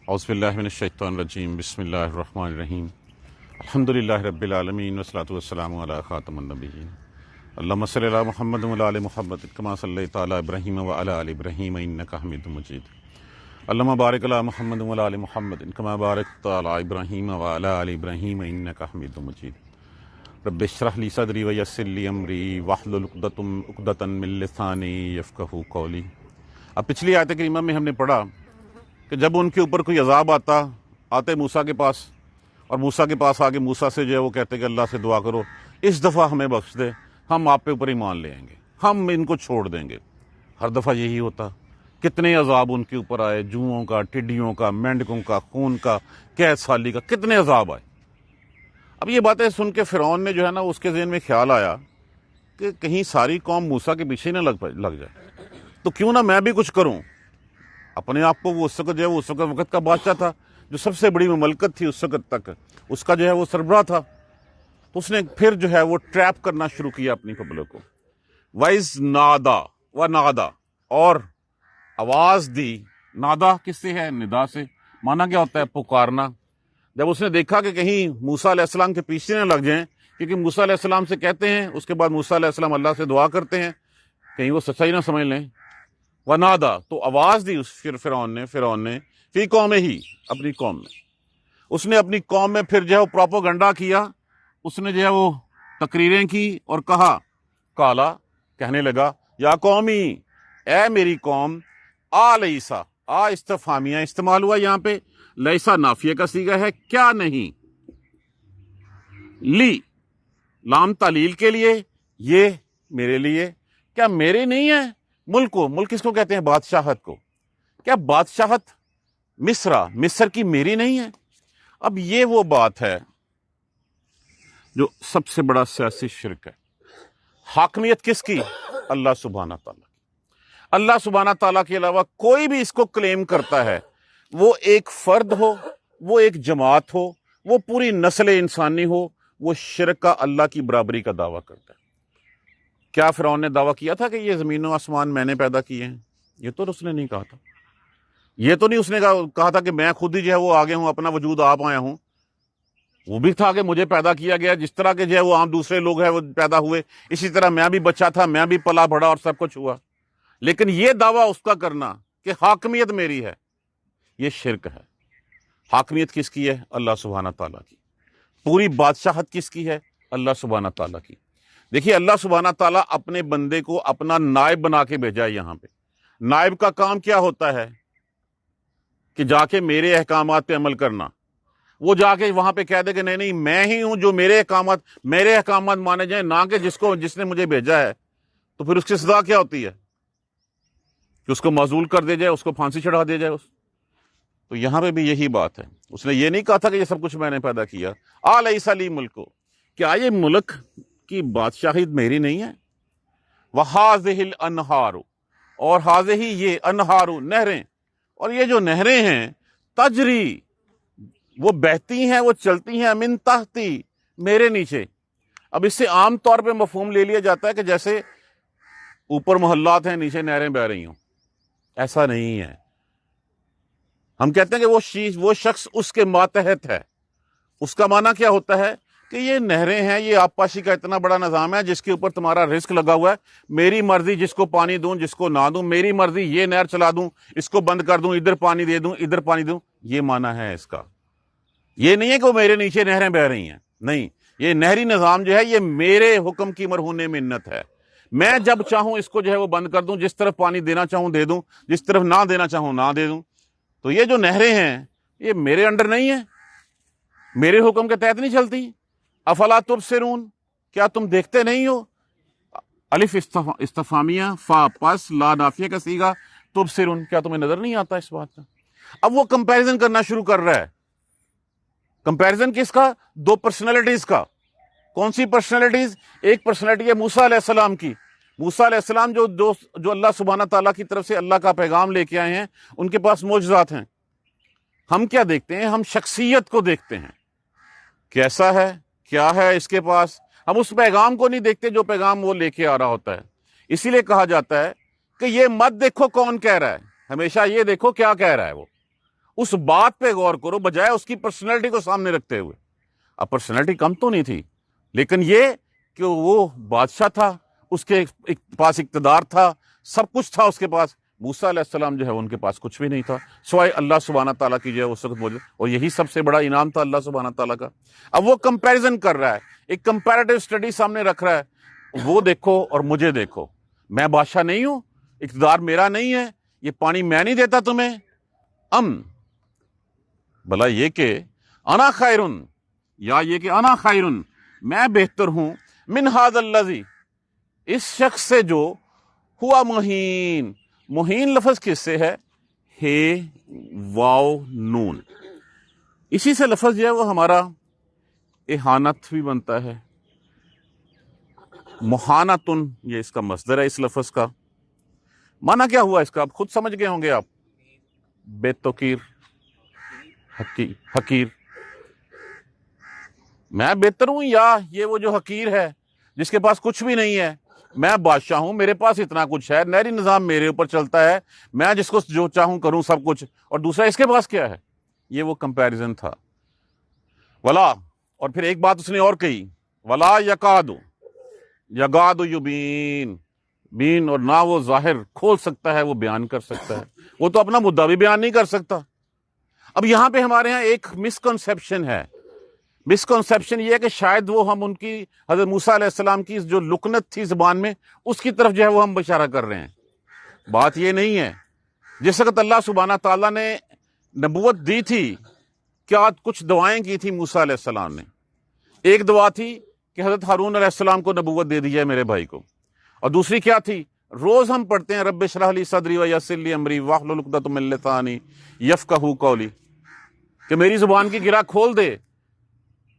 اعوذ باللہ من الشیطان الرجیم بسم اللہ الرحمن الرحیم الحمدللہ رب العالمین والصلاۃ والسلام علی خاتم النبیین اللہم صلی علی محمد وعلی آل محمد کما صلیت علی ابراہیم وعلی آل ابراہیم انک حمید مجید اللہم بارک علی محمد وعلی آل محمد کما بارکت علی ابراہیم وعلی آل ابراہیم انک حمید مجید رب اشرح لی صدری ویسر لی امری واحلل عقدۃ من لسانی یفقہوا قولی۔ اب پچھلی آیت کریمہ میں ہم نے پڑھا کہ جب ان کے اوپر کوئی عذاب آتے موسیٰ کے پاس، اور موسیٰ کے پاس آگے موسیٰ سے جو ہے وہ کہتے کہ اللہ سے دعا کرو اس دفعہ ہمیں بخش دے، ہم آپ پہ اوپر ایمان لے آئیں گے، ہم ان کو چھوڑ دیں گے۔ ہر دفعہ یہی ہوتا، کتنے عذاب ان کے اوپر آئے، جوؤں کا، ٹڈیوں کا، مینڈکوں کا، خون کا، قید سالی کا، کتنے عذاب آئے۔ اب یہ باتیں سن کے فرعون نے جو ہے نا اس کے ذہن میں خیال آیا کہ کہیں ساری قوم موسیٰ کے پیچھے نہ لگ جائے، تو کیوں نہ میں بھی کچھ کروں۔ اپنے آپ کو وہ اس وقت جو ہے وہ اس وقت کا بادشاہ تھا جو سب سے بڑی مملکت تھی اس وقت تک، اس کا جو ہے وہ سربراہ تھا، تو اس نے پھر جو ہے وہ ٹریپ کرنا شروع کیا اپنی پبلک کو۔ وائز نادا و نادا، اور آواز دی۔ نادا کس سے ہے؟ ندا سے۔ معنی کیا ہوتا ہے؟ پکارنا۔ جب اس نے دیکھا کہ کہیں موسیٰ علیہ السلام کے پیچھے نہ لگ جائیں، کیونکہ موسیٰ علیہ السلام سے کہتے ہیں، اس کے بعد موسیٰ علیہ السلام اللہ سے دعا کرتے ہیں، کہیں وہ سچائی نہ سمجھ لیں۔ ونادا، تو آواز دی اس فرعون نے فی قوم ہی، اپنی قوم میں۔ اس نے اپنی قوم میں پھر جو ہے وہ پروپوگنڈا کیا، اس نے جو ہے وہ تقریریں کی اور کہا، کالا، کہنے لگا، یا قومی، اے میری قوم، لیسا، استفہامیہ استعمال ہوا یہاں پہ، لیسا نافیہ کا صیغہ ہے، کیا نہیں، لی، لام تعلیل کے لیے، یہ میرے لیے، کیا میرے نہیں ہے؟ ملک کس کو کہتے ہیں؟ بادشاہت کو۔ کیا بادشاہت مصر کی میری نہیں ہے؟ اب یہ وہ بات ہے جو سب سے بڑا سیاسی شرک ہے۔ حاکمیت کس کی؟ اللہ سبحانہ تعالیٰ کی۔ اللہ سبحانہ تعالیٰ کے علاوہ کوئی بھی اس کو کلیم کرتا ہے، وہ ایک فرد ہو، وہ ایک جماعت ہو، وہ پوری نسل انسانی ہو، وہ شرک کا، اللہ کی برابری کا دعویٰ کرتا ہے۔ کیا فرعون نے دعویٰ کیا تھا کہ یہ زمین و آسمان میں نے پیدا کیے ہیں؟ یہ تو اس نے نہیں کہا تھا۔ یہ تو نہیں اس نے کہا تھا کہ میں خود ہی جو ہے وہ آگے ہوں، اپنا وجود آپ آیا ہوں۔ وہ بھی تھا کہ مجھے پیدا کیا گیا، جس طرح کے جو ہے وہ عام دوسرے لوگ ہیں وہ پیدا ہوئے، اسی طرح میں بھی بچہ تھا، میں بھی پلا بڑھا اور سب کچھ ہوا۔ لیکن یہ دعویٰ اس کا کرنا کہ حاکمیت میری ہے، یہ شرک ہے۔ حاکمیت کس کی ہے؟ اللہ سبحانہ تعالیٰ کی۔ پوری بادشاہت کس کی ہے؟ اللہ سبحانہ تعالیٰ کی۔ دیکھیے، اللہ سبحانہ تعالیٰ اپنے بندے کو اپنا نائب بنا کے بھیجا ہے یہاں پہ۔ نائب کا کام کیا ہوتا ہے؟ کہ جا کے میرے احکامات پہ عمل کرنا۔ وہ جا کے وہاں پہ کہہ دے کہ نہیں میں ہی ہوں جو میرے احکامات مانے جائیں، نہ کہ جس نے مجھے بھیجا ہے۔ تو پھر اس کی سزا کیا ہوتی ہے؟ کہ اس کو معزول کر دیا جائے، اس کو پھانسی چڑھا دیا جائے۔ تو یہاں پہ بھی یہی بات ہے۔ اس نے یہ نہیں کہا تھا کہ یہ سب کچھ میں نے پیدا کیا۔ لیس لی ملک، کیا یہ ملک کی بادشاہت میری نہیں ہے؟ وَهَٰذِهِ الْأَنْهَارُ، اور حاضہ یہ انہار، نہریں، اور یہ جو نہریں ہیں، تجری، وہ بہتی ہیں، وہ چلتی ہیں، من تحتی، میرے نیچے۔ اب اس سے عام طور پہ مفہوم لے لیا جاتا ہے کہ جیسے اوپر محلات ہیں، نیچے نہریں بہ رہی ہوں۔ ایسا نہیں ہے۔ ہم کہتے ہیں کہ وہ شخص اس کے ماتحت ہے۔ اس کا معنی کیا ہوتا ہے؟ کہ یہ نہریں ہیں، یہ آبپاشی کا اتنا بڑا نظام ہے جس کے اوپر تمہارا رزق لگا ہوا ہے۔ میری مرضی جس کو پانی دوں، جس کو نہ دوں، میری مرضی یہ نہر چلا دوں، اس کو بند کر دوں، ادھر پانی دے دوں، ادھر پانی دوں۔ یہ معنی ہے اس کا۔ یہ نہیں ہے کہ وہ میرے نیچے نہریں بہ رہی ہیں، نہیں، یہ نہری نظام جو ہے یہ میرے حکم کی مرہون منت ہے۔ میں جب چاہوں اس کو جو ہے وہ بند کر دوں، جس طرف پانی دینا چاہوں دے دوں، جس طرف نہ دینا چاہوں نہ دے دوں۔ تو یہ جو نہریں ہیں یہ میرے انڈر نہیں ہیں، میرے حکم کے تحت نہیں چلتی۔ افلا تبصرون، کیا تم دیکھتے نہیں ہو؟ الف استفہامیہ، فا پس، لا نافیہ کا صیغہ، تبصرون، کیا تمہیں نظر نہیں آتا اس بات کا؟ اب وہ کمپیریزن کرنا شروع کر رہا ہے۔ کمپیریزن کس کا؟ دو پرسنالٹیز کا۔ کون سی پرسنالٹیز؟ ایک پرسنالٹی ہے موسیٰ علیہ السلام کی۔ موسیٰ علیہ السلام جو اللہ سبحانہ تعالیٰ کی طرف سے اللہ کا پیغام لے کے آئے ہیں، ان کے پاس معجزات ہیں۔ ہم کیا دیکھتے ہیں؟ ہم شخصیت کو دیکھتے ہیں، کیسا ہے، کیا ہے اس کے پاس۔ ہم اس پیغام کو نہیں دیکھتے جو پیغام وہ لے کے آ رہا ہوتا ہے۔ اسی لیے کہا جاتا ہے کہ یہ مت دیکھو کون کہہ رہا ہے، ہمیشہ یہ دیکھو کیا کہہ رہا ہے وہ۔ اس بات پہ غور کرو بجائے اس کی پرسنالٹی کو سامنے رکھتے ہوئے. اب پرسنالٹی کم تو نہیں تھی، لیکن یہ کہ وہ بادشاہ تھا، اس کے پاس اقتدار تھا، سب کچھ تھا اس کے پاس. موسیٰ علیہ السلام جو ہے ان کے پاس کچھ بھی نہیں تھا سوائے اللہ سبحانہ تعالیٰ کی جو ہے اس وقت موجود، اور یہی سب سے بڑا انعام تھا اللہ سبحانہ تعالیٰ کا. اب وہ کمپیریزن کر رہا ہے، ایک کمپیریٹیو اسٹڈی سامنے رکھ رہا ہے، وہ دیکھو اور مجھے دیکھو، میں بادشاہ نہیں ہوں، اقتدار میرا نہیں ہے، یہ پانی میں نہیں دیتا تمہیں. بھلا یہ کہ انا خیرن، یا یہ کہ انا خیرن، میں بہتر ہوں، من ھذا الذی، اس شخص سے جو ہوا مہین. مہین لفظ کس سے ہے؟ ہے واو نون. اسی سے لفظ جو ہے وہ ہمارا اہانت بھی بنتا ہے. مہانتن یہ اس کا مصدر ہے اس لفظ کا. معنی کیا ہوا اس کا؟ آپ خود سمجھ گئے ہوں گے آپ. بے توقیر، حقیر. میں بہتر ہوں یا یہ وہ جو حقیر ہے جس کے پاس کچھ بھی نہیں ہے؟ میں بادشاہ ہوں، میرے پاس اتنا کچھ ہے، نہری نظام میرے اوپر چلتا ہے، میں جس کو جو چاہوں کروں سب کچھ، اور دوسرا اس کے پاس کیا ہے؟ یہ وہ کمپیریزن تھا. ولا، اور پھر ایک بات اس نے اور کہی، ولا یکاد یبین، بین، اور نہ وہ ظاہر کھول سکتا ہے، وہ بیان کر سکتا ہے. وہ تو اپنا مدعا بھی بیان نہیں کر سکتا. اب یہاں پہ ہمارے ہاں ایک مسکنسیپشن ہے. مسکنسیپشن یہ ہے کہ شاید وہ ہم ان کی حضرت موسیٰ علیہ السلام کی جو لکنت تھی زبان میں اس کی طرف جو ہے وہ ہم اشارہ کر رہے ہیں. بات یہ نہیں ہے. جس وقت اللہ سبحانہ تعالیٰ نے نبوت دی تھی، کیا کچھ دعائیں کی تھی موسیٰ علیہ السلام نے. ایک دعا تھی کہ حضرت ہارون علیہ السلام کو نبوت دے دی ہے میرے بھائی کو، اور دوسری کیا تھی؟ روز ہم پڑھتے ہیں رب اشرح لی صدری ویسر لی امری واحلل عقدۃ من لسانی یفقہوا قولی، کہ میری زبان کی گرہ کھول دے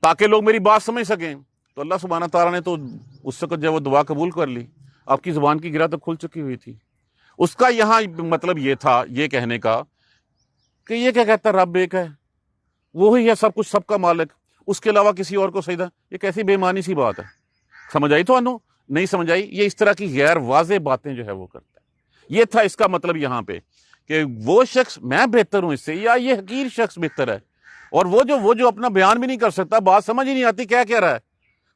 تاکہ لوگ میری بات سمجھ سکیں. تو اللہ سبحانہ تعالیٰ نے تو اس وقت جب وہ دعا قبول کر لی، آپ کی زبان کی گرہ تو کھل چکی ہوئی تھی. اس کا یہاں مطلب یہ تھا یہ کہنے کا کہ یہ کیا کہتا ہے، رب ایک ہے، وہی ہے سب کچھ، سب کا مالک، اس کے علاوہ کسی اور کو سجدہ. یہ کیسی بے معنی سی بات ہے. سمجھ آئی تو انو؟ نہیں سمجھ آئی؟ یہ اس طرح کی غیر واضح باتیں جو ہے وہ کرتا ہے. یہ تھا اس کا مطلب یہاں پہ کہ وہ شخص میں بہتر ہوں اس سے، یا یہ حقیر شخص بہتر ہے. اور وہ جو اپنا بیان بھی نہیں کر سکتا، بات سمجھ ہی نہیں آتی کیا کہہ رہا ہے.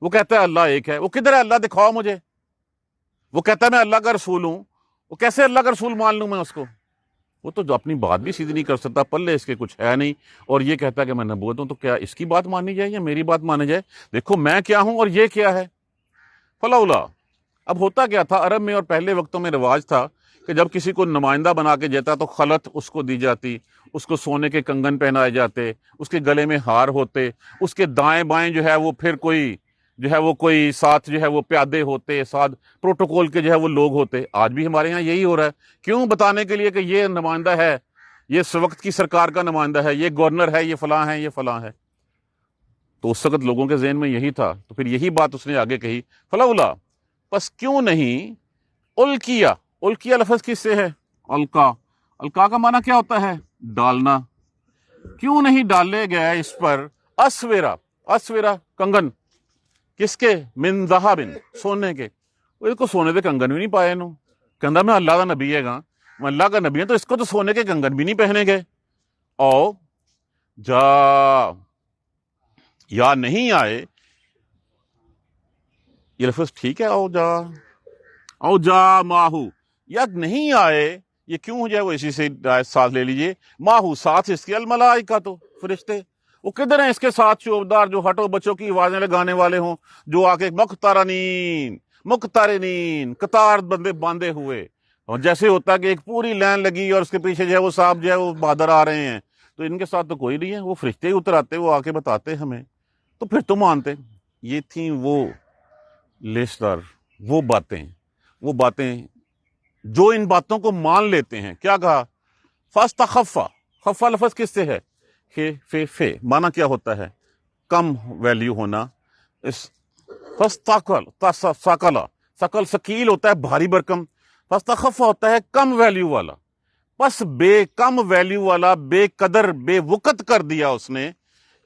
وہ کہتا ہے اللہ ایک ہے. وہ کدھر ہے اللہ؟ دکھاؤ مجھے. وہ کہتا ہے میں اللہ کا رسول ہوں. وہ کیسے اللہ کا رسول مان لوں میں اس کو؟ وہ تو جو اپنی بات بھی سیدھی نہیں کر سکتا، پلے اس کے کچھ ہے نہیں، اور یہ کہتا ہے کہ میں نبوت ہوں. تو کیا اس کی بات مانی جائے یا میری بات مانی جائے؟ دیکھو میں کیا ہوں اور یہ کیا ہے. فلولا، اب ہوتا کیا تھا عرب میں اور پہلے وقتوں میں رواج تھا کہ جب کسی کو نمائندہ بنا کے جاتا تو خلط اس کو دی جاتی، اس کو سونے کے کنگن پہنائے جاتے، اس کے گلے میں ہار ہوتے، اس کے دائیں بائیں جو ہے وہ پھر کوئی ساتھ جو ہے وہ پیادے ہوتے، ساتھ پروٹوکول کے جو ہے وہ لوگ ہوتے. آج بھی ہمارے ہاں یہی ہو رہا ہے. کیوں؟ بتانے کے لیے کہ یہ نمائندہ ہے، یہ اس وقت کی سرکار کا نمائندہ ہے، یہ گورنر ہے، یہ فلاں ہے، یہ فلاں ہے. تو اس وقت لوگوں کے ذہن میں یہی تھا. تو پھر یہی بات اس نے آگے کہی، فلولا، پس کیوں نہیں، الکیا لفظ کس سے ہے؟ الکا کا معنی کیا ہوتا ہے؟ ڈالنا. کیوں نہیں ڈالے گیا اس پر اسورا کنگن، کس کے؟ من ذہب، سونے کے. وہ اس کو سونے کے کنگن بھی نہیں پائے نو. کہندا میں اللہ کا نبی ہے گا، میں اللہ کا نبی ہے، تو اس کو تو سونے کے کنگن بھی نہیں پہنے گئے. او جا، یا نہیں آئے، یہ لفظ ٹھیک ہے. او جا ماہو، یا نہیں آئے، یہ کیوں جو ہے وہ اسی سے ساتھ لے لیجئے. ماہو، ساتھ اس کے، الملائکہ، تو فرشتے. وہ کدھر ہیں اس کے ساتھ شعبدار جو ہٹو بچوں کی آوازیں لگانے والے ہوں، جو آ کے مقترنین قطار بندے باندھے ہوئے. اور جیسے ہوتا ہے کہ ایک پوری لائن لگی اور اس کے پیچھے جو ہے وہ صاحب جو ہے وہ بہادر آ رہے ہیں، تو ان کے ساتھ تو کوئی نہیں ہے. وہ فرشتے ہی اتر آتے، وہ آ کے بتاتے ہمیں، تو پھر تو مانتے. یہ تھیں وہ لیسدار، وہ باتیں جو ان باتوں کو مان لیتے ہیں. کیا کہا؟ فاستخفا، خفا لفظ کس سے ہے؟ فے. معنی کیا ہوتا ہے؟ کم ویلیو ہونا. ثقل ثقیل ہوتا ہے بھاری برکم، فاستخفا ہوتا ہے کم ویلیو والا. بس کم ویلیو والا، بے قدر، بے وقت کر دیا اس نے.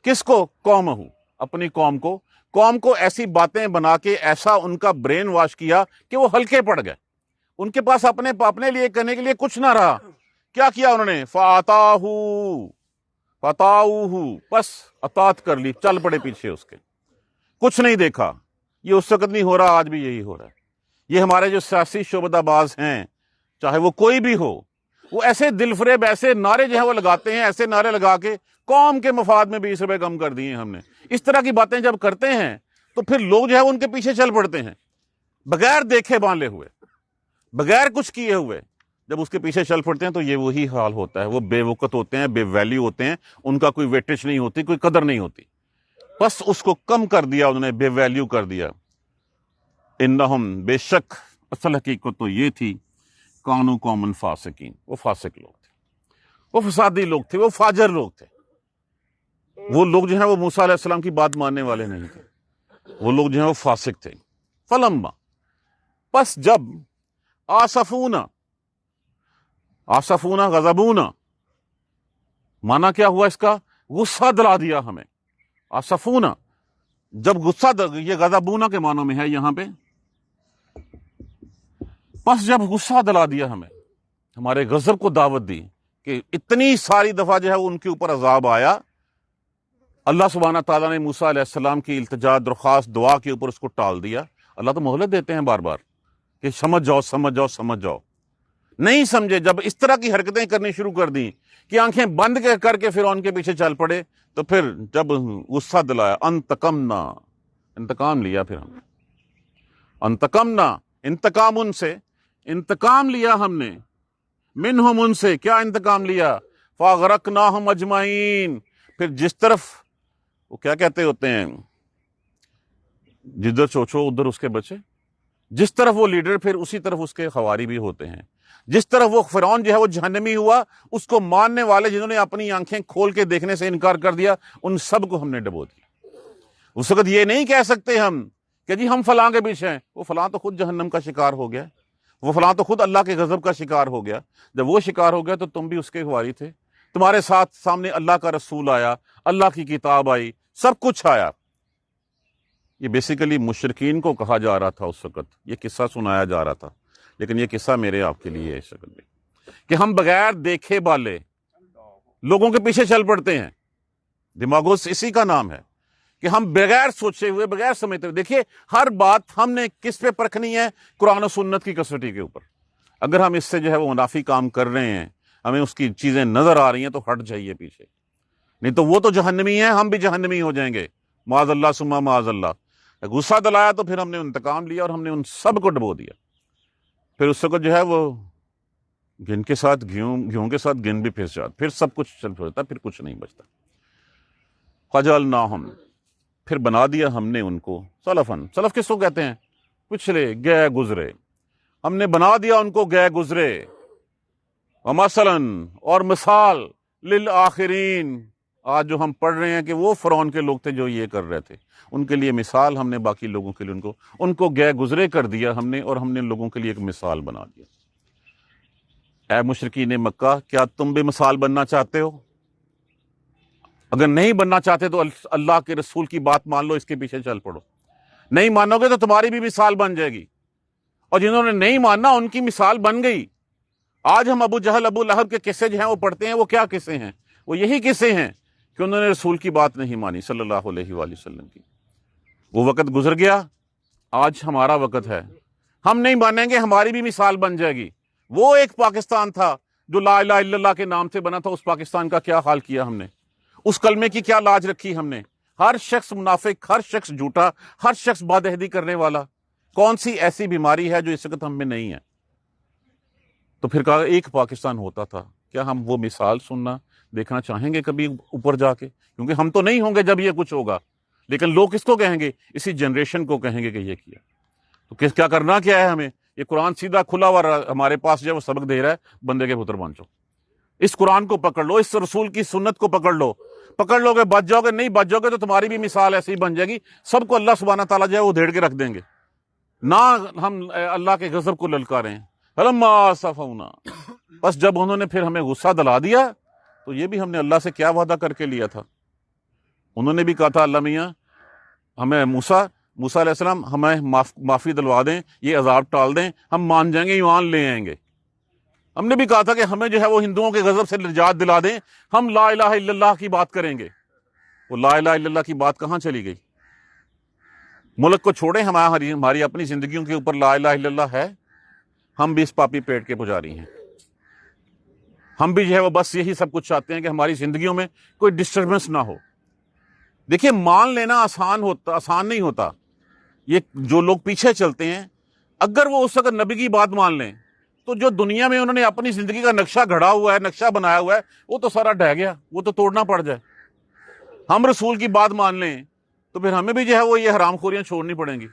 کس کو؟ قومہ، اپنی قوم کو ایسی باتیں بنا کے ایسا ان کا برین واش کیا کہ وہ ہلکے پڑ گئے. ان کے پاس اپنے لیے کرنے کے لیے کچھ نہ رہا. کیا کیا انہوں نے؟ فَآتَاهُ، فتاؤہ، بس اطاعت کر لی، چل پڑے پیچھے اس کے، کچھ نہیں دیکھا۔ یہ اس وقت نہیں ہو رہا، آج بھی یہی ہو رہا ہے۔ یہ ہمارے جو سیاسی شعبدہ باز ہیں، چاہے وہ کوئی بھی ہو، وہ ایسے دل فریب، ایسے نعرے جو ہیں وہ لگاتے ہیں، ایسے نعرے لگا کے قوم کے مفاد میں 20 روپے کم کر دیے ہم نے۔ اس طرح کی باتیں جب کرتے ہیں تو پھر لوگ جو ہے ان کے پیچھے چل پڑتے ہیں، بغیر دیکھے بانلے ہوئے، بغیر کچھ کیے ہوئے جب اس کے پیچھے چل پڑتے ہیں تو یہ وہی حال ہوتا ہے۔ وہ بے وقت ہوتے ہیں، بے ویلیو ہوتے ہیں، ان کا کوئی ویٹیج نہیں ہوتی، کوئی قدر نہیں ہوتی، بس اس کو کم کر دیا انہوں نے، بے ویلیو کر دیا۔ انہم، بے شک، اصل حقیقت تو یہ تھی، کانو قومن فاسقین، وہ فاسق لوگ تھے، وہ فسادی لوگ تھے، وہ فاجر لوگ تھے۔ وہ لوگ جو ہیں وہ موسیٰ علیہ السلام کی بات ماننے والے نہیں تھے، وہ لوگ جو ہیں وہ فاسق تھے۔ فلما، پس جب، آسفونا، آسفونا غضبونا، مانا کیا ہوا اس کا؟ غصہ دلا دیا ہمیں۔ آسفونا، جب غصہ یہ غضبونا کے معنوں میں ہے یہاں پہ، پس جب غصہ دلا دیا ہمیں، ہمارے غضب کو دعوت دی کہ اتنی ساری دفعہ جو ہے ان کے اوپر عذاب آیا، اللہ سبحانہ تعالیٰ نے موسیٰ علیہ السلام کی التجا، درخواست، دعا کے اوپر اس کو ٹال دیا۔ اللہ تو مہلت دیتے ہیں بار بار کہ سمجھ جاؤ سمجھ جاؤ سمجھ جاؤ، نہیں سمجھے، جب اس طرح کی حرکتیں کرنی شروع کر دیں کہ آنکھیں بند کر کے فرعون کے پیچھے چل پڑے، تو پھر جب غصہ دلایا، انتقمنا، انتقام لیا، پھر ہم انتقمنا، انتقام ان سے، انتقام لیا ہم نے، منہم، ان سے، کیا انتقام لیا؟ فاغرقناہم اجمعین، پھر جس طرف وہ کیا کہتے ہوتے ہیں، جدھر چوچو ادھر اس کے بچے، جس طرف وہ لیڈر پھر اسی طرف اس کے خواری بھی ہوتے ہیں۔ جس طرح وہ فرعون جو ہے وہ جہنمی ہوا، اس کو ماننے والے جنہوں نے اپنی آنکھیں کھول کے دیکھنے سے انکار کر دیا، ان سب کو ہم نے ڈبو دیا۔ اس وقت یہ نہیں کہہ سکتے ہم کہ جی ہم فلاں کے پیچھے ہیں، وہ فلاں تو خود جہنم کا شکار ہو گیا، وہ فلاں تو خود اللہ کے غضب کا شکار ہو گیا۔ جب وہ شکار ہو گیا تو تم بھی اس کے خواری تھے، تمہارے ساتھ سامنے اللہ کا رسول آیا، اللہ کی کتاب آئی، سب کچھ آیا۔ یہ بیسیکلی مشرکین کو کہا جا رہا تھا اس وقت، یہ قصہ سنایا جا رہا تھا، لیکن یہ قصہ میرے آپ کے لیے ہے اس وقت بھی، کہ ہم بغیر دیکھے بالے لوگوں کے پیچھے چل پڑتے ہیں۔ دماغوس اسی کا نام ہے کہ ہم بغیر سوچے ہوئے، بغیر سمجھتے ہوئے، دیکھیے ہر بات ہم نے کس پہ پرکھنی ہے؟ قرآن و سنت کی کسوٹی کے اوپر۔ اگر ہم اس سے جو ہے وہ منافی کام کر رہے ہیں، ہمیں اس کی چیزیں نظر آ رہی ہیں، تو ہٹ جائیے پیچھے، نہیں تو وہ تو جہنمی ہیں، ہم بھی جہنمی ہو جائیں گے، معاذ اللہ ثم معاذ اللہ۔ غصہ دلایا تو پھر ہم نے انتقام لیا اور ہم نے ان سب کو ڈبو دیا۔ پھر اس وقت جو ہے وہ گن کے ساتھ گھیوں کے ساتھ گن بھی پھنس جاتا، پھر سب کچھ چل پڑتا، پھر کچھ نہیں بچتا۔ فجعلناہم، پھر بنا دیا ہم نے ان کو سلفن، سلف کس کو کہتے ہیں؟ پچھلے، گئے گزرے، ہم نے بنا دیا ان کو گئے گزرے، ومثلاً، اور مثال، للآخرین، آج جو ہم پڑھ رہے ہیں کہ وہ فرعون کے لوگ تھے جو یہ کر رہے تھے، ان کے لیے مثال ہم نے باقی لوگوں کے لیے ان کو گئے گزرے کر دیا ہم نے، اور ہم نے لوگوں کے لیے ایک مثال بنا دیا۔ اے مشرکین مکہ، کیا تم بھی مثال بننا چاہتے ہو؟ اگر نہیں بننا چاہتے تو اللہ کے رسول کی بات مان لو، اس کے پیچھے چل پڑو۔ نہیں مانو گے تو تمہاری بھی مثال بن جائے گی، اور جنہوں نے نہیں ماننا ان کی مثال بن گئی۔ آج ہم ابو جہل، ابو لہب کے قصے جو ہیں وہ پڑھتے ہیں، وہ کیا قصے ہیں؟ وہ یہی قصے ہیں کہ انہوں نے رسول کی بات نہیں مانی صلی اللہ علیہ وآلہ وسلم کی۔ وہ وقت گزر گیا، آج ہمارا وقت ہے، ہم نہیں مانیں گے، ہماری بھی مثال بن جائے گی۔ وہ ایک پاکستان تھا جو لا الہ الا اللہ کے نام سے بنا تھا، اس پاکستان کا کیا حال کیا ہم نے؟ اس کلمے کی کیا لاج رکھی ہم نے؟ ہر شخص منافق، ہر شخص جھوٹا، ہر شخص بادہدی کرنے والا۔ کون سی ایسی بیماری ہے جو اس وقت ہم میں نہیں ہے؟ تو پھر کہا ایک پاکستان ہوتا تھا۔ کیا ہم وہ مثال سننا، دیکھنا چاہیں گے کبھی اوپر جا کے؟ کیونکہ ہم تو نہیں ہوں گے جب یہ کچھ ہوگا، لیکن لوگ کس کو کہیں گے؟ اسی جنریشن کو کہیں گے کہ یہ کیا۔ تو کیا کرنا کیا ہے ہمیں؟ یہ قرآن سیدھا کھلا ہوا ہمارے پاس جو ہے وہ سبق دے رہا ہے، بندے کے پتر بن جاؤ، اس قرآن کو پکڑ لو، اس رسول کی سنت کو پکڑ لو گے بچ جاؤ گے، نہیں بچ جاؤ گے تو تمہاری بھی مثال ایسی ہی بن جائے گی، سب کو اللہ سبحانہ تعالیٰ جو ہے وہ دھیڑ کے رکھ دیں گے۔ نہ ہم اللہ کے غضب کو للکاریں ہیں۔ فلما آسفونا، بس جب انہوں نے پھر ہمیں غصہ دلا دیا، تو یہ بھی ہم نے اللہ سے کیا وعدہ کر کے لیا تھا؟ انہوں نے بھی کہا تھا اللہ میاں ہمیں موسیٰ علیہ السلام ہمیں معافی دلوا دیں، یہ عذاب ٹال دیں، ہم مان جائیں گے، ایمان لے آئیں گے۔ ہم نے بھی کہا تھا کہ ہمیں جو ہے وہ ہندوؤں کے غضب سے نجات دلا دیں، ہم لا الہ الا اللہ کی بات کریں گے۔ وہ لا الہ الا اللہ کی بات کہاں چلی گئی؟ ملک کو چھوڑیں، ہماری اپنی زندگیوں کے اوپر لا الہ الا اللہ ہے؟ ہم بھی اس پاپی پیٹ کے پجاری ہیں، ہم بھی جو ہے وہ بس یہی سب کچھ چاہتے ہیں کہ ہماری زندگیوں میں کوئی ڈسٹربنس نہ ہو۔ دیکھیے، مان لینا آسان نہیں ہوتا۔ یہ جو لوگ پیچھے چلتے ہیں، اگر وہ اس وقت نبی کی بات مان لیں تو جو دنیا میں انہوں نے اپنی زندگی کا نقشہ گھڑا ہوا ہے، نقشہ بنایا ہوا ہے، وہ تو سارا ڈھہ گیا، وہ تو توڑنا پڑ جائے۔ ہم رسول کی بات مان لیں تو پھر ہمیں بھی جو ہے وہ یہ حرام خوریاں چھوڑنی پڑیں گی۔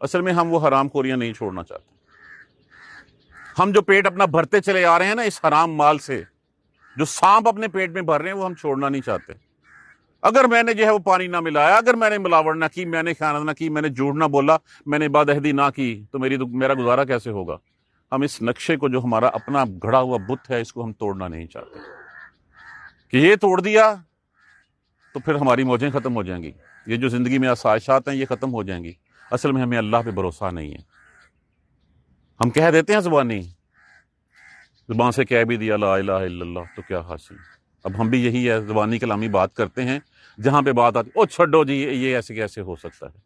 اصل میں ہم وہ حرام خوریاں نہیں چھوڑنا چاہتے۔ ہم جو پیٹ اپنا بھرتے چلے آ رہے ہیں نا اس حرام مال سے، جو سانپ اپنے پیٹ میں بھر رہے ہیں، وہ ہم چھوڑنا نہیں چاہتے۔ اگر میں نے جو ہے وہ پانی نہ ملایا، اگر میں نے ملاوٹ نہ کی، میں نے خیانت نہ کی، میں نے جھوٹ نہ بولا، میں نے بدعہدی نہ کی، تو میرا گزارا کیسے ہوگا؟ ہم اس نقشے کو، جو ہمارا اپنا گھڑا ہوا بت ہے، اس کو ہم توڑنا نہیں چاہتے کہ یہ توڑ دیا تو پھر ہماری موجیں ختم ہو جائیں گی، یہ جو زندگی میں آسائشات ہیں یہ ختم ہو جائیں گی۔ اصل میں ہمیں اللہ پہ بھروسہ نہیں ہے۔ ہم کہہ دیتے ہیں زبان سے کہہ بھی دیا لا الہ الا اللہ، تو کیا حاصل؟ اب ہم بھی یہی ہے، زبانی کلامی بات کرتے ہیں، جہاں پہ بات آتی او چھڈو جی، یہ ایسے کیسے ہو سکتا ہے؟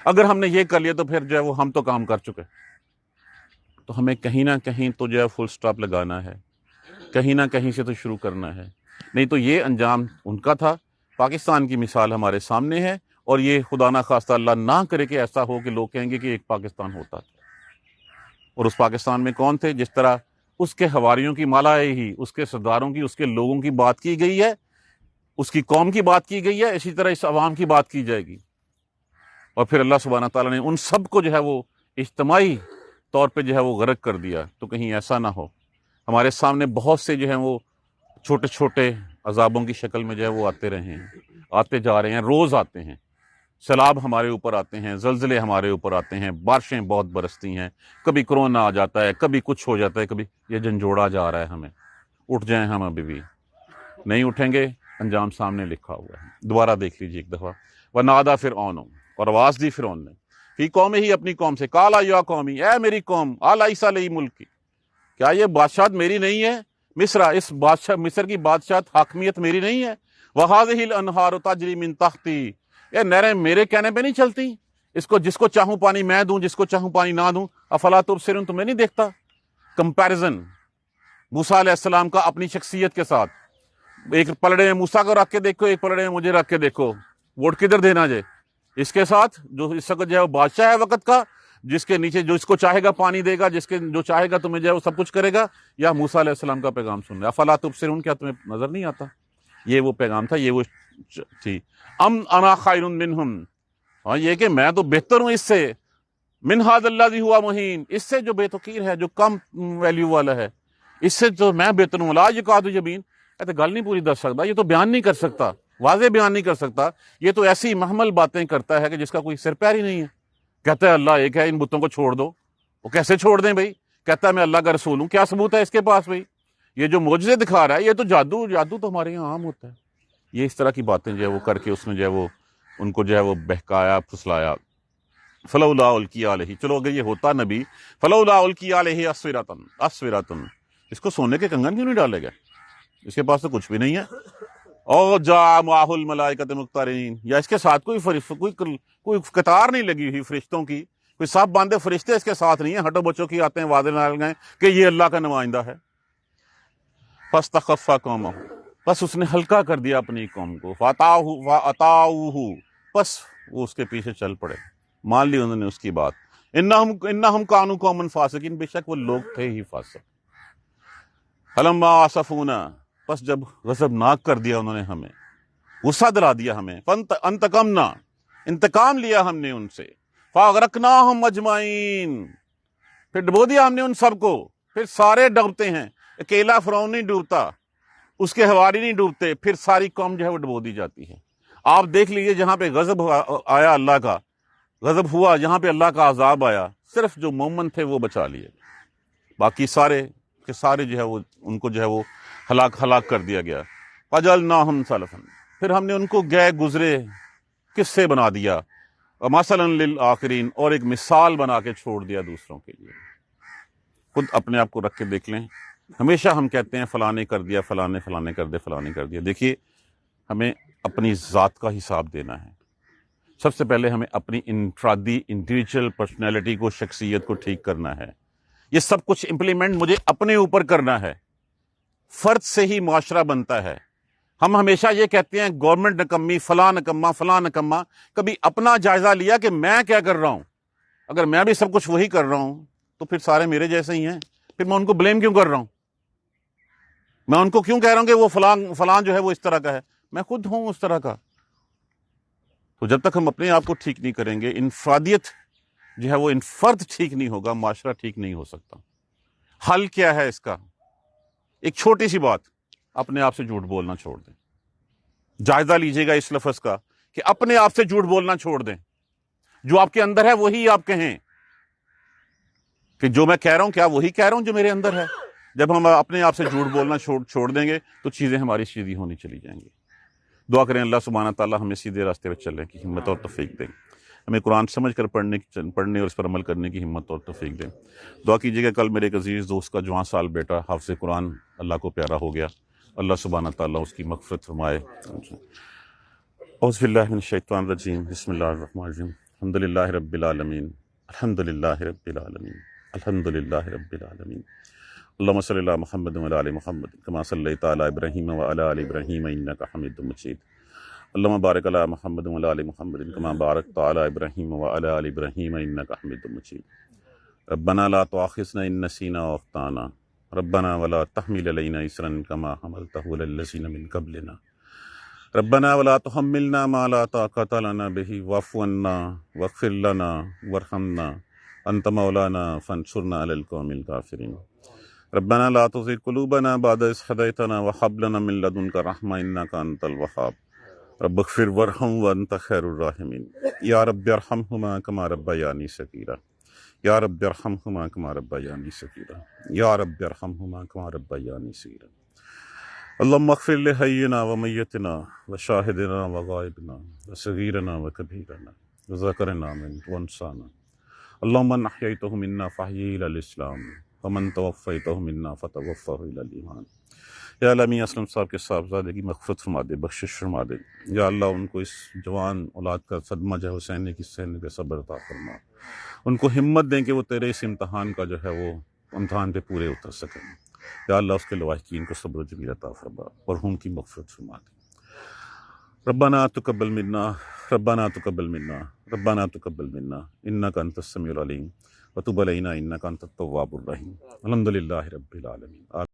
اگر ہم نے یہ کر لیا تو پھر جو ہے وہ ہم تو کام کر چکے۔ تو ہمیں کہیں نہ کہیں تو جو ہے فل سٹاپ لگانا ہے، کہیں نہ کہیں سے تو شروع کرنا ہے، نہیں تو یہ انجام ان کا تھا۔ پاکستان کی مثال ہمارے سامنے ہے، اور یہ خدا نہ خواستہ اللہ نہ کرے کہ ایسا ہو کہ لوگ کہیں گے کہ ایک پاکستان ہوتا تھا۔ اور اس پاکستان میں کون تھے؟ جس طرح اس کے حواریوں کی مالا ہی، اس کے سرداروں کی، اس کے لوگوں کی بات کی گئی ہے، اس کی قوم کی بات کی گئی ہے، اسی طرح اس عوام کی بات کی جائے گی۔ اور پھر اللہ سبحانہ تعالیٰ نے ان سب کو جو ہے وہ اجتماعی طور پہ جو ہے وہ غرق کر دیا۔ تو کہیں ایسا نہ ہو، ہمارے سامنے بہت سے جو ہیں وہ چھوٹے چھوٹے عذابوں کی شکل میں جو ہے وہ آتے رہے ہیں، آتے جا رہے ہیں، روز آتے ہیں۔ سیلاب ہمارے اوپر آتے ہیں، زلزلے ہمارے اوپر آتے ہیں، بارشیں بہت برستی ہیں، کبھی کرونا آ جاتا ہے، کبھی کچھ ہو جاتا ہے، کبھی یہ جھنجھوڑا جا رہا ہے ہمیں۔ اٹھ جائیں ہم ابھی بھی، نہیں اٹھیں گے انجام سامنے لکھا ہوا ہے۔ دوبارہ دیکھ لیجیے ایک دفعہ، وَنَادَىٰ فِرْعَوْنُ، اور آواز دی فرعون نے، فی قوم ہی، اپنی قوم سے، قَالَ یَا قَوْمِ، اے میری قوم، أَلَيْسَ لِي مُلْکِ، کیا یہ بادشاہت میری نہیں ہے؟ اس مصر کی بادشاہت، حاکمیت میری نہیں ہے؟ وَهَٰذِهِ الْأَنْهَارُ تَجْرِي مِن تَحْتِي، یہ نہریں میرے کہنے پہ نہیں چلتی، جس کو چاہوں پانی میں دوں، جس کو چاہوں پانی نہ دوں۔ افلا تبصرون، تمہیں نہیں دیکھتا؟ کمپیرزن موسیٰ علیہ السلام کا اپنی شخصیت کے ساتھ، ایک پلڑے میں موسیٰ کو رکھ کے دیکھو، ایک پلڑے میں مجھے رکھ کے دیکھو، ووٹ کدھر دینا جائے؟ اس کے ساتھ جو اس وقت جو ہے وہ بادشاہ ہے وقت کا، جس کے نیچے جو اس کو چاہے گا پانی دے گا، جو چاہے گا تمہیں جو ہے وہ سب کچھ کرے گا، یا موسیٰ علیہ السلام کا پیغام سن رہے؟ افلا تبصرون، کیا تمہیں نظر نہیں آتا؟ یہ وہ پیغام تھا، یہ وہ تھی۔ انا خیر منہم، ہاں یہ کہ میں تو بہتر ہوں اس سے، من ھذا الذی ھوا مہین، اس سے جو بے توقیر ہے، جو کم ویلیو والا ہے، اس سے تو میں بہتر ہوں۔ لا یکاد یبین، تو گل نہیں پوری دس سکتا، یہ تو بیان نہیں کر سکتا، واضح بیان نہیں کر سکتا، یہ تو ایسی محمل باتیں کرتا ہے کہ جس کا کوئی سر پیر ہی نہیں ہے۔ کہتا ہے اللہ ایک ہے، ان بتوں کو چھوڑ دو۔ وہ کیسے چھوڑ دیں بھائی؟ کہتا ہے میں اللہ کا رسول ہوں، کیا ثبوت ہے اس کے پاس بھائی؟ یہ جو معجزے دکھا رہا ہے، یہ تو جادو تو ہمارے یہاں عام ہوتا ہے۔ یہ اس طرح کی باتیں جو ہے وہ کر کے اس نے جو ہے وہ ان کو جو ہے وہ بہکایا، پھسلایا۔ فلولا القی علیہ، چلو اگر یہ ہوتا نبی، فلولا القی علیہ اسورۃ، اس کو سونے کے کنگن کیوں نہیں ڈالے گئے؟ اس کے پاس تو کچھ بھی نہیں ہے۔ اور جاء معہ الملائکۃ مقترنین، یا اس کے ساتھ کوئی قطار نہیں لگی ہوئی فرشتوں کی، کوئی صف باندھے فرشتے اس کے ساتھ نہیں ہیں، ہٹو بچوں کی آتے ہیں واضح نہ لگائیں کہ یہ اللہ کا نمائندہ ہے۔ فاستخف قومہ، بس اس نے ہلکا کر دیا اپنی قوم کو، فَأَطَاعُوهُ، بس وہ اس کے پیچھے چل پڑے، مان لی انہوں نے اس کی بات۔ انہم کانوا قوما فاسقین، بے شک وہ لوگ تھے ہی فاسق۔ فلما آسفونا، بس جب غضبناک کر دیا انہوں نے ہمیں، غصہ دلا دیا ہمیں، انتقمنا، انتقام لیا ہم نے ان سے، فاغرقناہم اجمعین، پھر ڈبو دیا ہم نے ان سب کو، پھر سارے ڈوبتے ہیں، اکیلا فرعون نہیں ڈوبتا، اس کے حواری نہیں ڈوبتے، پھر ساری قوم جو ہے وہ ڈبو دی جاتی ہے۔ آپ دیکھ لیجئے جہاں پہ غضب آیا، اللہ کا غضب ہوا، جہاں پہ اللہ کا عذاب آیا، صرف جو مومن تھے وہ بچا لیے، باقی سارے کے سارے جو ہے وہ ان کو جو ہے وہ ہلاک کر دیا گیا۔ فجعلناہم سلفا، پھر ہم نے ان کو گئے گزرے قصے بنا دیا، مثلا للآخرین، اور ایک مثال بنا کے چھوڑ دیا دوسروں کے لیے۔ خود اپنے آپ کو رکھ کے دیکھ لیں، ہمیشہ ہم کہتے ہیں فلاں نے کر دیا، فلاں نے کر دیا، فلاں نے کر دیا۔ دیکھیے ہمیں اپنی ذات کا حساب دینا ہے۔ سب سے پہلے ہمیں اپنی انفرادی انڈیویجول پرسنالٹی کو، شخصیت کو ٹھیک کرنا ہے۔ یہ سب کچھ امپلیمنٹ مجھے اپنے اوپر کرنا ہے۔ فرد سے ہی معاشرہ بنتا ہے۔ ہم ہمیشہ یہ کہتے ہیں گورنمنٹ نکمی، فلاں نکما، فلاں نکما۔ کبھی اپنا جائزہ لیا کہ میں کیا کر رہا ہوں؟ اگر میں بھی سب کچھ وہی کر رہا ہوں تو پھر سارے میرے جیسے ہی ہیں، پھر میں ان کو بلیم کیوں کر رہا ہوں؟ میں ان کو کیوں کہہ رہا ہوں کہ وہ فلاں جو ہے وہ اس طرح کا ہے؟ میں خود ہوں اس طرح کا۔ تو جب تک ہم اپنے آپ کو ٹھیک نہیں کریں گے، انفرادیت جو ہے وہ فرد ٹھیک نہیں ہوگا، معاشرہ ٹھیک نہیں ہو سکتا۔ حل کیا ہے اس کا؟ ایک چھوٹی سی بات، اپنے آپ سے جھوٹ بولنا چھوڑ دیں۔ جائزہ لیجئے گا اس لفظ کا کہ اپنے آپ سے جھوٹ بولنا چھوڑ دیں۔ جو آپ کے اندر ہے وہی آپ کہیں، کہ جو میں کہہ رہا ہوں کیا وہی کہہ رہا ہوں جو میرے اندر ہے۔ جب ہم اپنے آپ سے جھوٹ بولنا چھوڑ دیں گے تو چیزیں ہماری سیدھی ہونی چلی جائیں گی۔ دعا کریں اللہ سبحانہ تعالیٰ ہمیں سیدھے راستے پہ چلنے کی ہمت اور توفیق دیں، ہمیں قرآن سمجھ کر پڑھنے اور اس پر عمل کرنے کی ہمت اور توفیق دیں۔ دعا کیجیے گا کل میرے ایک عزیز دوست کا 14 سال بیٹا حافظ قرآن اللہ کو پیارا ہو گیا، اللہ سبحانہ تعالیٰ اس کی مغفرت فرمائے۔ اعوذ باللہ من الشیطان الرجیم، بسم اللہ الرحمن الرحیم، الحمد للہ رب العالمین، الحمد للہ رب العالمین، الحمد للہ رب العالمین۔ اللہم صلی علی محمد وعلی آل محمد کما صلیت علی ابراہیم وعلی آل ابراہیم انک حمید مجید۔ اللہم بارک علی محمد وعلی آل محمد کما بارکت علی ابراہیم وعلی آل ابراہیم انک حمید مجید۔ ربنا لا تؤاخذنا ان نسینا واخطانا ربنا ولا تحمل علینا اصرا کما حملته علی الذین من قبلنا ربنا ولا تحملنا ما لا طاقة لنا به واعف عنا واغفر لنا وارحمنا انت مولانا فانصرنا على القوم الكافرين۔ ربنا لا تزغ قلوبنا بعد إذ هديتنا وهب لنا من لدنك رحمة إنك أنت الوهاب رب اغفر وارحم وأنت خير الراحمين۔ يا رب ارحمهما كما ربياني صغيرا، يا رب ارحمهما كما ربياني صغيرا، يا رب ارحمهما كما ربياني صغيرا۔ اللهم اغفر لحينا وميتنا وشاهدنا وغائبنا وصغيرنا وكبيرنا وذكرنا وانسانا، اللهم من أحييته منا فأحيه إلى الإسلام ومن توفیتہ منا فتوفہ الی الایمان۔ یا اللہ میاں اسلم صاحب کے صاحبزادے کی مغفرت فرما دے، بخشش فرما دے۔ یا اللہ ان کو اس جوان اولاد کا صدمہ جو ہے حسین کی سہنے پہ صبر عطا فرما، ان کو ہمت دیں کہ وہ تیرے اس امتحان کا جو ہے وہ امتحان پہ پورے اتر سکیں۔ یا اللہ اس کے لواحقین کو صبر و جمیل عطا فرما، مرحوم کی مغفرت فرما دے۔ ربنا تقبل منا، ربنا تقبل منا، ربنا تقبل منا انک انت السمیع العلیم وتب علینا انک انت التواب الرحیم۔ الحمد للہ رب العالمین۔